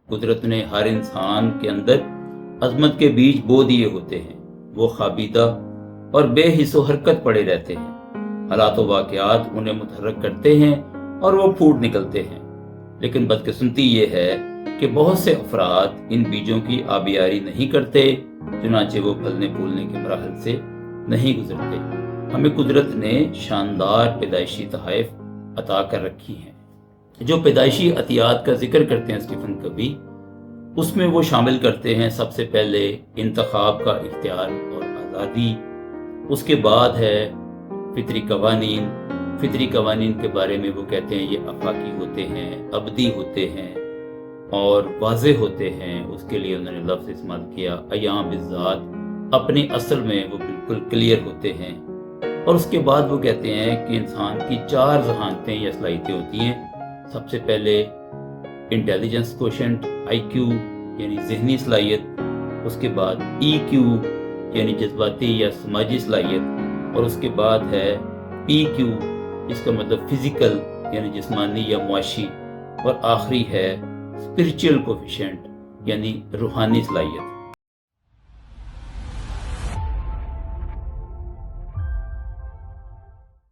قدرت نے ہر انسان کے اندر عظمت کے بیج بو دیے ہوتے ہیں، وہ خوابیدہ اور بے حس و حرکت پڑے رہتے ہیں، حالات و واقعات انہیں متحرک کرتے ہیں اور وہ پھوٹ نکلتے ہیں۔ لیکن بدقسمتی یہ ہے کہ بہت سے افراد ان بیجوں کی آبیاری نہیں کرتے، چنانچہ وہ پھلنے پھولنے کے مراحل سے نہیں گزرتے۔ ہمیں قدرت نے شاندار پیدائشی تحائف عطا کر رکھی ہیں۔ جو پیدائشی عطیات کا ذکر کرتے ہیں اسٹیفن کوی، اس میں وہ شامل کرتے ہیں سب سے پہلے انتخاب کا اختیار اور آزادی، اس کے بعد ہے فطری قوانین۔ فطری قوانین کے بارے میں وہ کہتے ہیں یہ آفاقی ہوتے ہیں، ابدی ہوتے ہیں اور واضح ہوتے ہیں۔ اس کے لیے انہوں نے لفظ استعمال کیا ایام بالذات، اپنے اصل میں وہ بالکل کلیئر ہوتے ہیں۔ اور اس کے بعد وہ کہتے ہیں کہ انسان کی 4 ذہانتیں یا صلاحیتیں ہوتی ہیں۔ سب سے پہلے انٹیلیجنس کوشنٹ، آئی کیو یعنی ذہنی صلاحیت، اس کے بعد ای کیو یعنی جذباتی یا سماجی صلاحیت، اور اس کے بعد ہے پی کیو جس کا مطلب فزیکل یعنی جسمانی یا معاشی، اور آخری ہے اسپرچل کوفیشنٹ یعنی روحانی صلاحیت۔